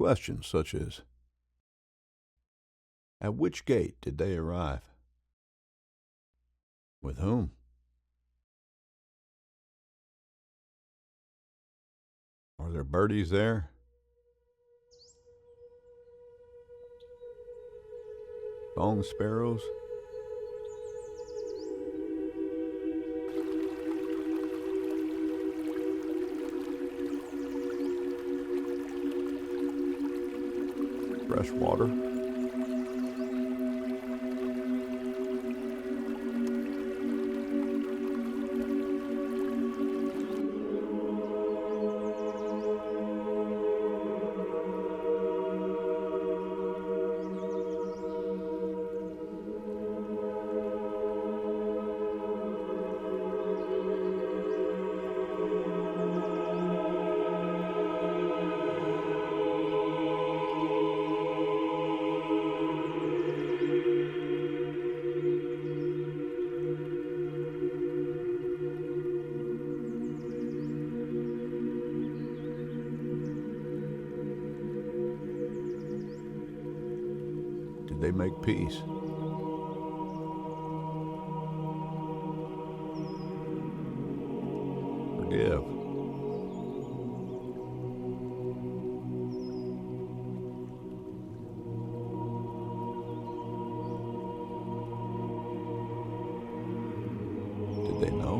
Questions such as, at which gate did they arrive? With whom? Are there birdies there? Song sparrows? Fresh water? Did they make peace? Forgive? Did they know?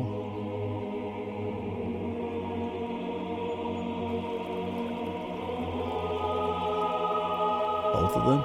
Both of them?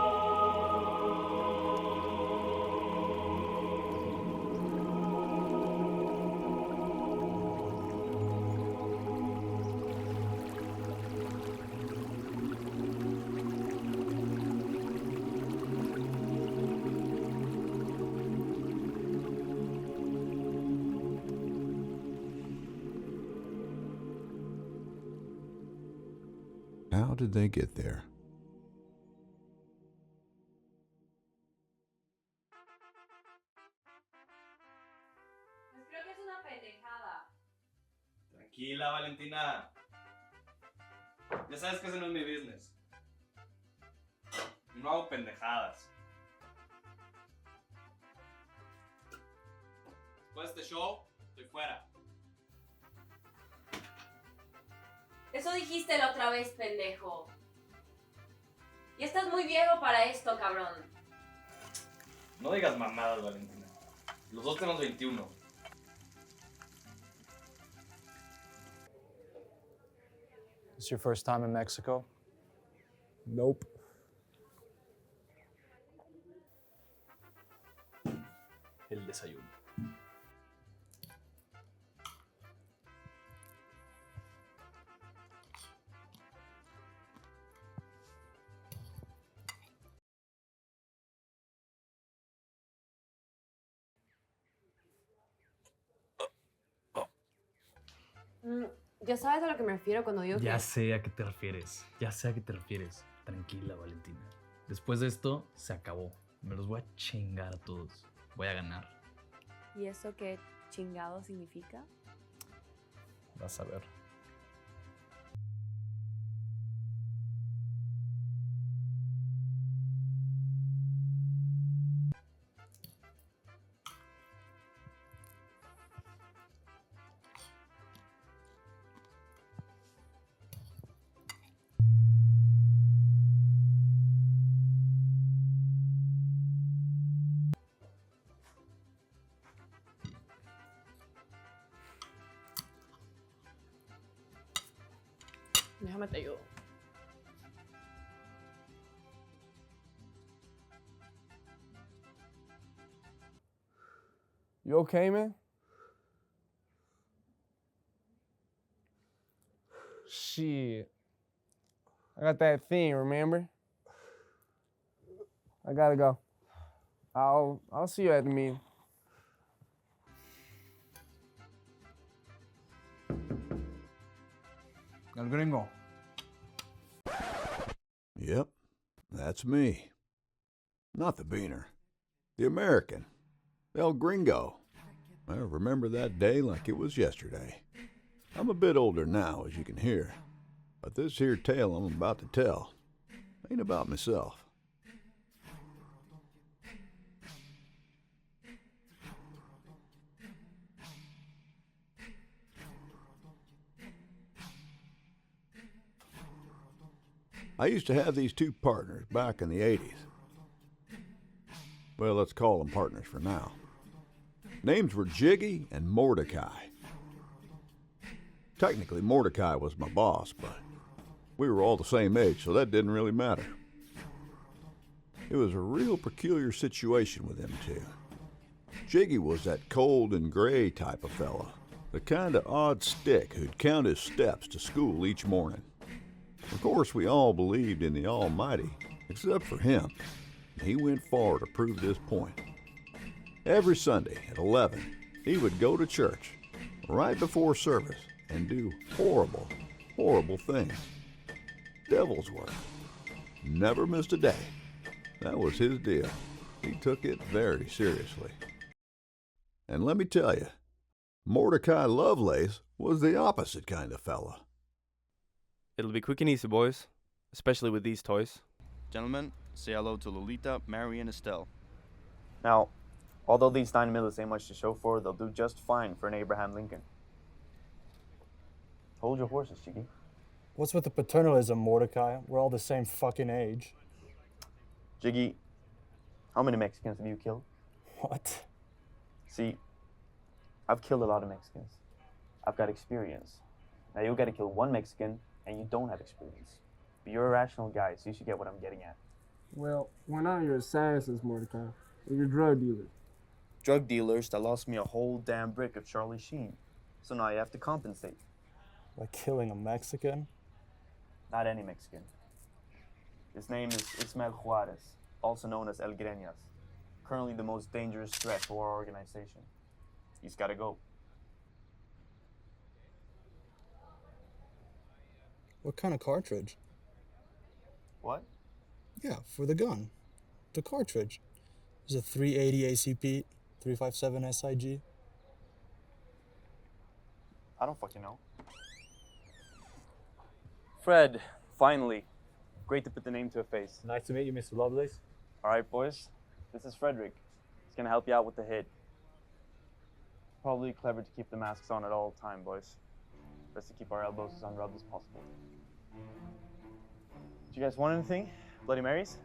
How did they get there? Creo que es una pendejada. Tranquila, Valentina. Ya sabes que ese no es mi business. No hago pendejadas. Después de este show, estoy fuera. Eso dijiste la otra vez, pendejo. Ya estás muy viejo para esto, cabrón. No digas mamadas, Valentina. Los dos tenemos 21. This your first time in Mexico? Nope. El desayuno. Ya sabes a lo que me refiero cuando digo Ya que... sé a qué te refieres. Ya sé a qué te refieres. Tranquila, Valentina. Después de esto, se acabó. Me los voy a chingar a todos. Voy a ganar. ¿Y eso qué chingado significa? Vas a ver. Déjame te ayudo. You okay, man? Shit. I got that thing, remember? I gotta go. I'll see you at the meeting. El gringo. Yep, that's me. Not the beaner. The American. El Gringo. I remember that day like it was yesterday. I'm a bit older now, as you can hear. But this here tale I'm about to tell, Ain't about myself. I used to have these two partners back in the 80s. Well, let's call them partners for now. Names were Jiggy and Mordecai. Technically, Mordecai was my boss, but we were all the same age, so that didn't really matter. It was a real peculiar situation with them two. Jiggy was that cold and gray type of fella, the kind of odd stick who'd count his steps to school each morning. Of course, we all believed in the Almighty, except for him. He went far to prove this point. Every Sunday at 11, he would go to church right before service and do horrible, horrible things. Devil's work. Never missed a day. That was his deal. He took it very seriously. And let me tell you, Mordecai Lovelace was the opposite kind of fella. It'll be quick and easy, boys, especially with these toys. Gentlemen, say hello to Lolita, Mary, and Estelle. Now, although these 9mm ain't much to show for, they'll do just fine for an Abraham Lincoln. Hold your horses, Jiggy. What's with the paternalism, Mordecai? We're all the same fucking age. Jiggy, how many Mexicans have you killed? What? See, I've killed a lot of Mexicans. I've got experience. Now you gotta kill one Mexican, and you don't have experience. But you're a rational guy, so you should get what I'm getting at. Well, we're not your assassins, Mordecai. We're your drug dealers. Drug dealers that lost me a whole damn brick of Charlie Sheen. So now you have to compensate. Like killing a Mexican? Not any Mexican. His name is Ismael Juárez, also known as El Greñas. Currently the most dangerous threat to our organization. He's gotta go. What kind of cartridge? What? Yeah, for the gun. The cartridge. Is it 380 ACP, 357 SIG? I don't fucking know. Fred, finally. Great to put the name to a face. Nice to meet you, Mr. Lovelace. All right, boys. This is Frederick. He's gonna help you out with the hit. Probably clever to keep the masks on at all time, boys. Best to keep our elbows as unrubbed as possible. Do you guys want anything? Bloody Marys?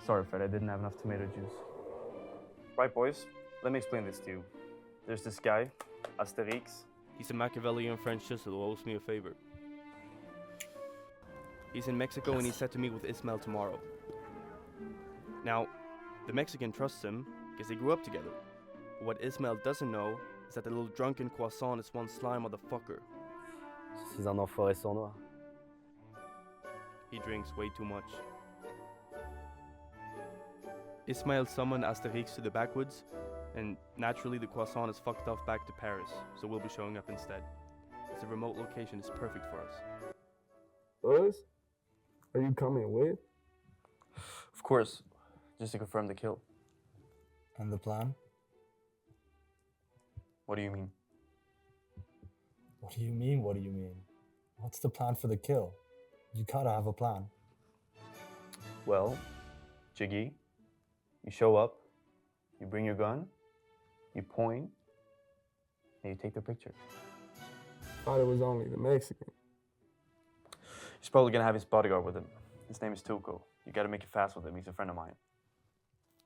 Sorry, Fred, I didn't have enough tomato juice. Right, boys, let me explain this to you. There's this guy, Astérix. He's a Machiavellian French chisel who owes me a favor. He's in Mexico and he's set to meet with Ismael tomorrow. Now, the Mexican trusts him because they grew up together. But what Ismael doesn't know is that the little drunken croissant is one sly motherfucker. C'est un enfoiré sournois. He drinks way too much. Ismael summoned Astérix to the backwoods, and naturally the croissant is fucked off back to Paris, so we'll be showing up instead. It's a remote location, it's perfect for us. Us? Are you coming with? Of course, just to confirm the kill. And the plan? What do you mean? What do you mean, what do you mean? What's the plan for the kill? You gotta have a plan. Well, Jiggy, you show up, you bring your gun, you point, and you take the picture. Thought it was only the Mexican. He's probably gonna have his bodyguard with him. His name is Tuco. You gotta make it fast with him, he's a friend of mine.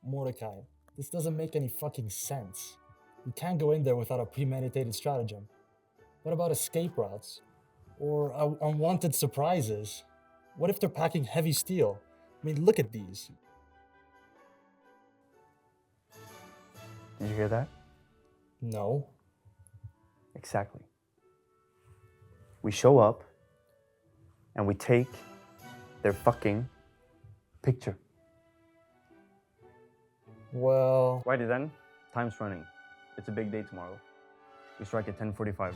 Mordecai, this doesn't make any fucking sense. We can't go in there without a premeditated stratagem. What about escape routes? Or unwanted surprises? What if they're packing heavy steel? I mean, look at these. Did you hear that? No. Exactly. We show up, and we take their fucking picture. Well... Righty then, time's running. It's a big day tomorrow. We strike at 10:45.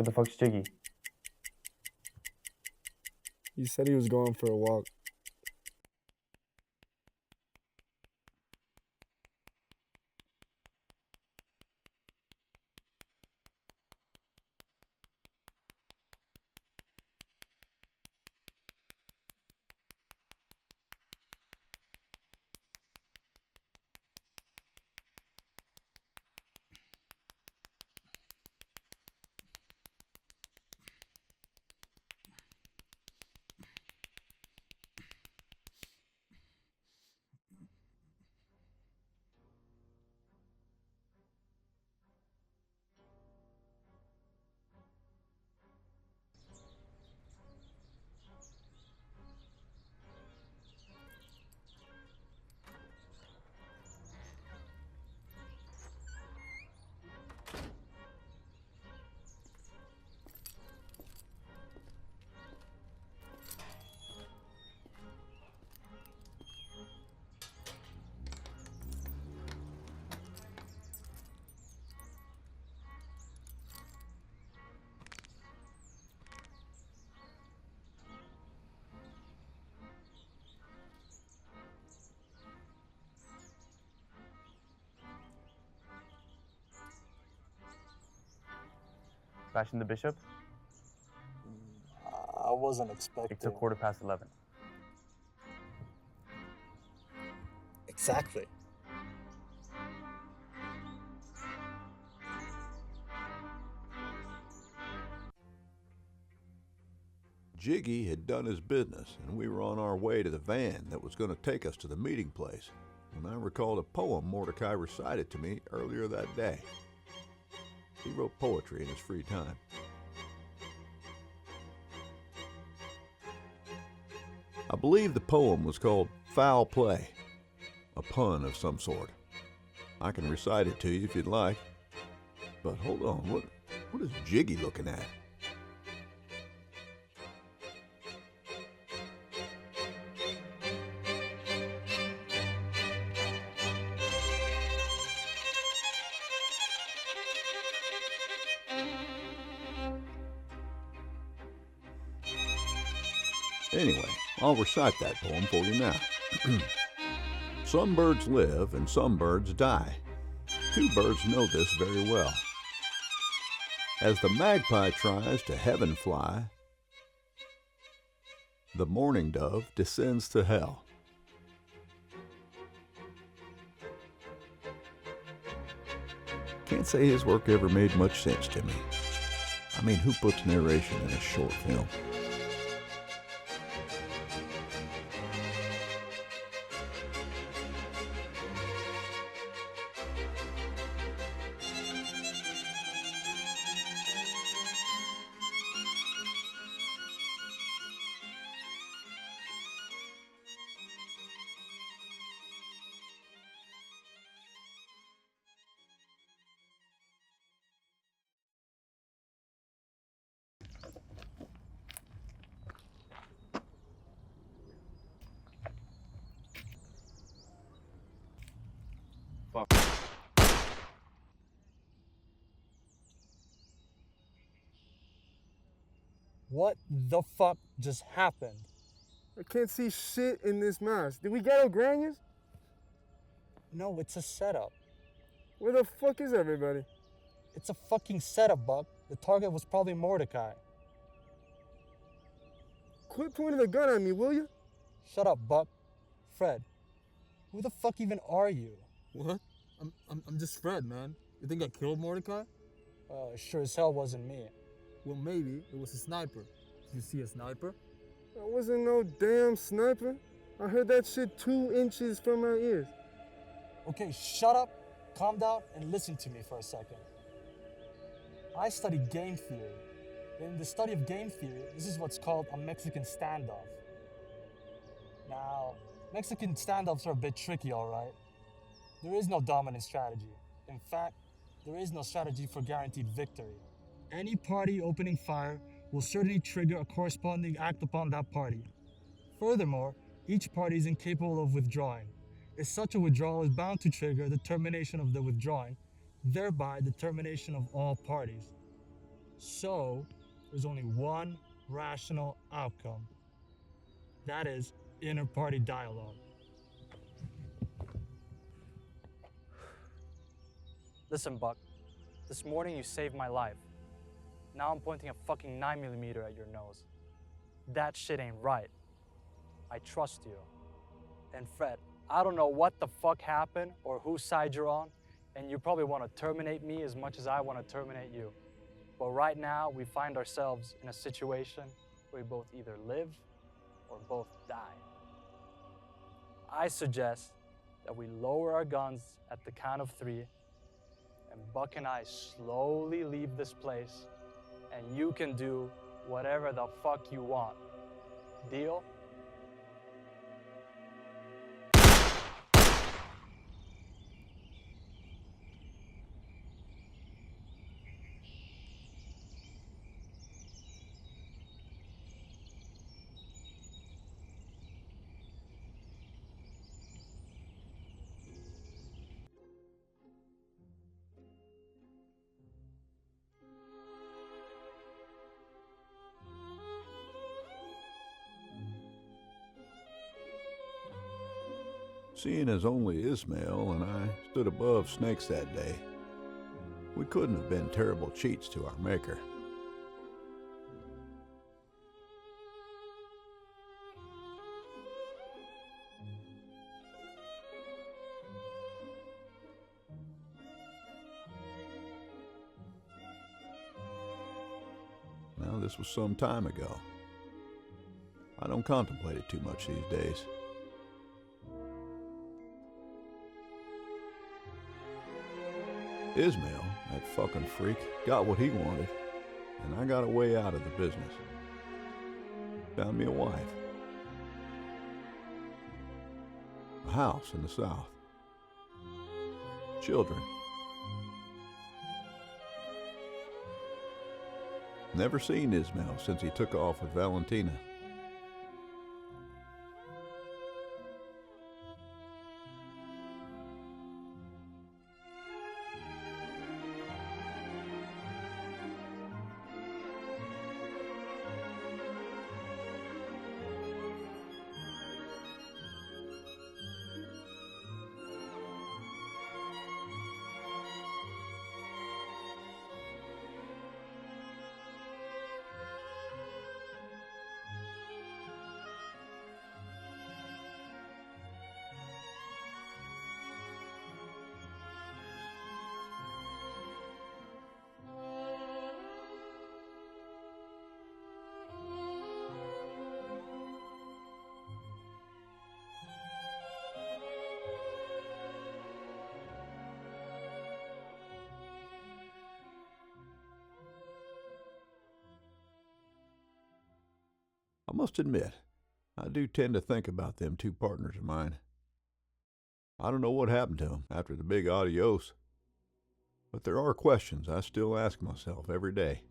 Where the fuck's Jiggy? He said he was going for a walk. Bashing the bishop? I wasn't expecting. It's a 11:15. Exactly. Jiggy had done his business, and we were on our way to the van that was going to take us to the meeting place when I recalled a poem Mordecai recited to me earlier that day. He wrote poetry in his free time. I believe the poem was called Foul Play, a pun of some sort. I can recite it to you if you'd like. But hold on, what is Jiggy looking at? Anyway, I'll recite that poem for you now. Some birds live and some birds die. Two birds know this very well. As the magpie tries to heaven fly, the mourning dove descends to hell. Can't say his work ever made much sense to me. I mean, who puts narration in a short film? What the fuck just happened? I can't see shit in this mask. Did we get our Greñas? No, it's a setup. Where the fuck is everybody? It's a fucking setup, Buck. The target was probably Mordecai. Quit pointing the gun at me, will you? Shut up, Buck. Fred, who the fuck even are you? What? I'm just Fred, man. You think I killed Mordecai? Sure as hell wasn't me. Well, maybe. It was a sniper. Did you see a sniper? I wasn't no damn sniper. I heard that shit 2 inches from my ears. Okay, shut up, calm down, and listen to me for a second. I study game theory. In the study of game theory, this is what's called a Mexican standoff. Now, Mexican standoffs are a bit tricky, all right? There is no dominant strategy. In fact, there is no strategy for guaranteed victory. Any party opening fire will certainly trigger a corresponding act upon that party. Furthermore, each party is incapable of withdrawing. As such a withdrawal is bound to trigger the termination of the withdrawing, thereby the termination of all parties. So, there's only one rational outcome. That is inter-party dialogue. Listen, Buck. This morning you saved my life. Now I'm pointing a fucking 9mm at your nose. That shit ain't right. I trust you. And Fred, I don't know what the fuck happened or whose side you're on, and you probably want to terminate me as much as I want to terminate you. But right now, we find ourselves in a situation where we both either live or both die. I suggest that we lower our guns at the count of 3, and Buck and I slowly leave this place, and you can do whatever the fuck you want. Deal? Seeing as only Ismael and I stood above snakes that day, we couldn't have been terrible cheats to our maker. Now, this was some time ago. I don't contemplate it too much these days. Ismael, that fucking freak, got what he wanted, and I got a way out of the business. Found me a wife. A house in the South. Children. Never seen Ismael since he took off with Valentina. I must admit, I do tend to think about them two partners of mine. I don't know what happened to them after the big adios, but there are questions I still ask myself every day.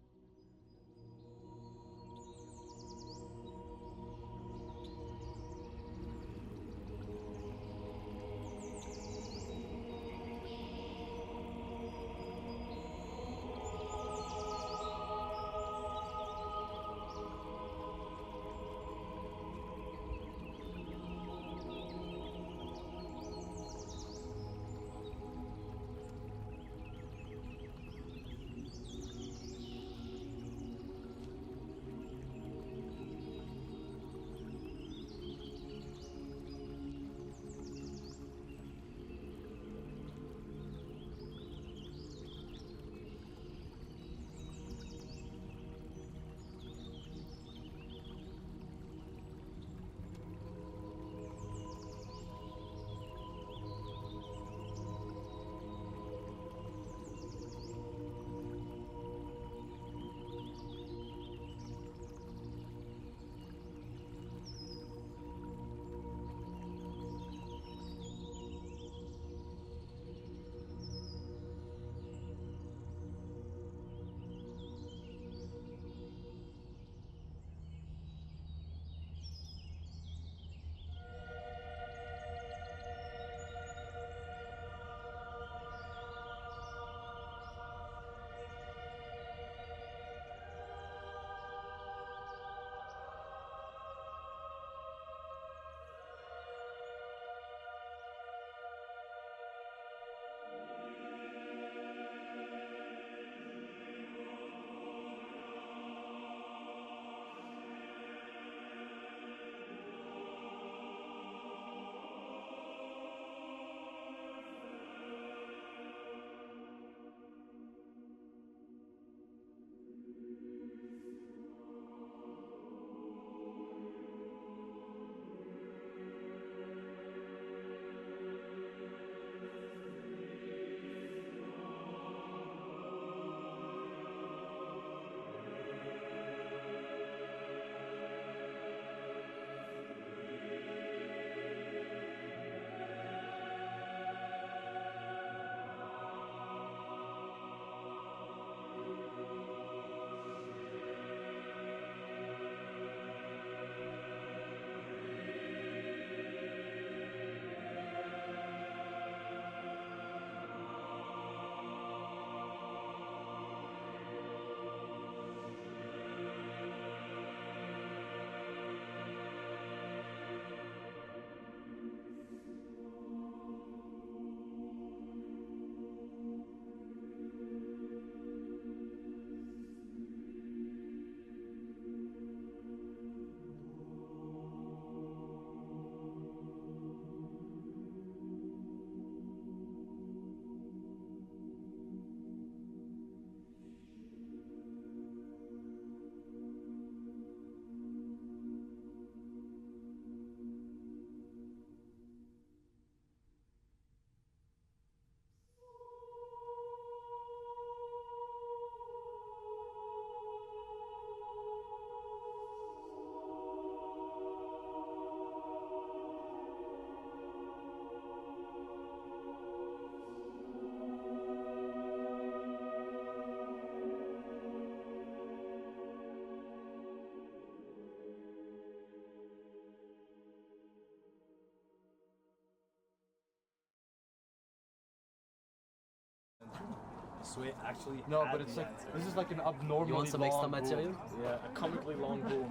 sweat actually. No, had but it's the like, answer. this is like an abnormally You want some long extra boom. material? Yeah, a comically long boom.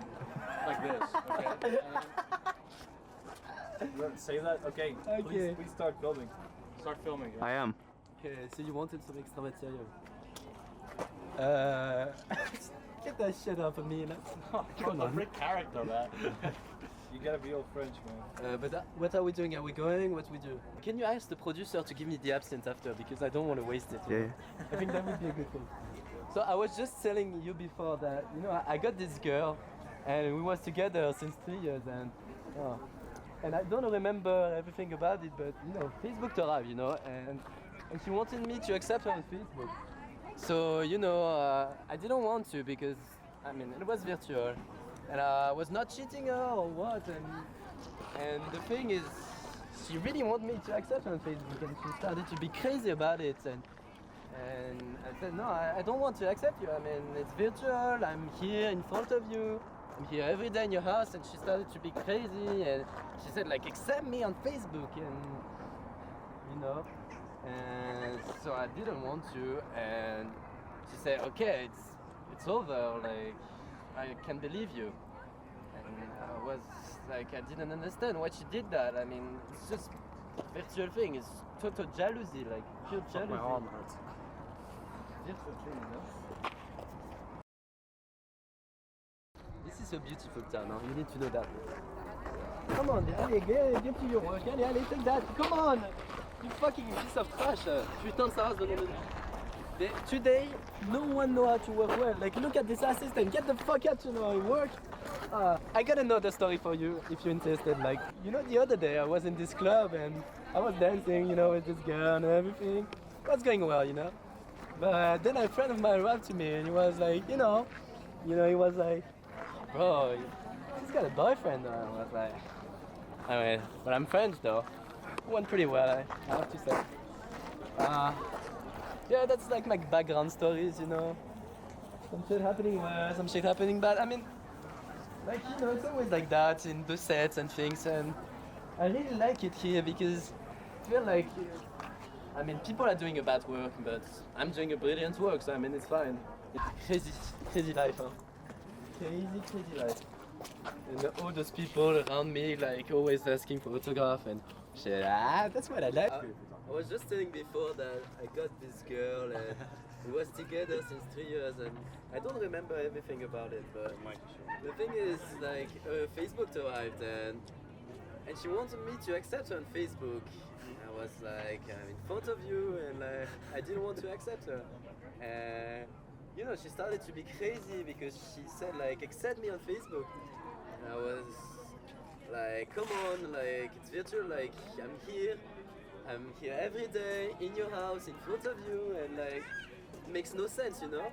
Like this, okay? Say that. Okay. Okay. Please start filming. Start filming. Yeah. I am. Okay, so you wanted some extra material. Get that shit off of me, let's. Come on. Great character, man. You gotta be all French, man. But what are we doing? Are we going? What we do? Can you ask the producer to give me the absinthe after? Because I don't want to waste it. Yeah. I think that would be a good thing. So I was just telling you before that, you know, I got this girl and we was together since 3 years and I don't remember everything about it, but you know, Facebook arrived, you know, and she wanted me to accept her on Facebook. So, you know, I didn't want to because, I mean, it was virtual and I was not cheating her or what, and the thing is, she really wanted me to accept her on Facebook and she started to be crazy about it and I said, no, I don't want to accept you. I mean, it's virtual, I'm here in front of you, I'm here every day in your house, and she started to be crazy, and she said, like, accept me on Facebook, and, you know, and so I didn't want to, and she said, okay, it's over, like, I can believe you. And I was, like, I didn't understand why she did that. I mean, it's just virtual thing, it's total jealousy, like, pure jealousy. My arm hurts. Virtual thing, you know? This is a beautiful town, huh? You need to know that. Come on, allez, get to your work. Allez, take that. Come on! You fucking piece of trash. Putain, ça rase de nom de... Today, no one know how to work well. Like, look at this assistant. Get the fuck out to know how to work. I got another story for you if you're interested. Like, you know, the other day I was in this club and I was dancing, you know, with this girl and everything. It was going well, you know. But then a friend of mine arrived to me and he was like, you know, he was like, bro, he's got a boyfriend. And I was like, I mean, but I'm French though. It went pretty well, I have to say. Yeah, that's like my background stories, you know. Some shit happening well, some shit happening bad. I mean, like, you know, it's always like that in the sets and things, and I really like it here because I feel like, I mean, people are doing a bad work, but I'm doing a brilliant work, so I mean, it's fine. It's crazy, crazy life, huh? Crazy life. And all those people around me, like, always asking for autograph and shit. That's what I like. I was just telling before that I got this girl and we was together since 3 years and I don't remember everything about it, but the thing is, like, Facebook arrived and she wanted me to accept her on Facebook. I was like, I'm in front of you and like, I didn't want to accept her. And you know, she started to be crazy because she said like, accept me on Facebook. And I was like, come on, like, it's virtual, like, I'm here every day in your house in front of you and like, it makes no sense, you know?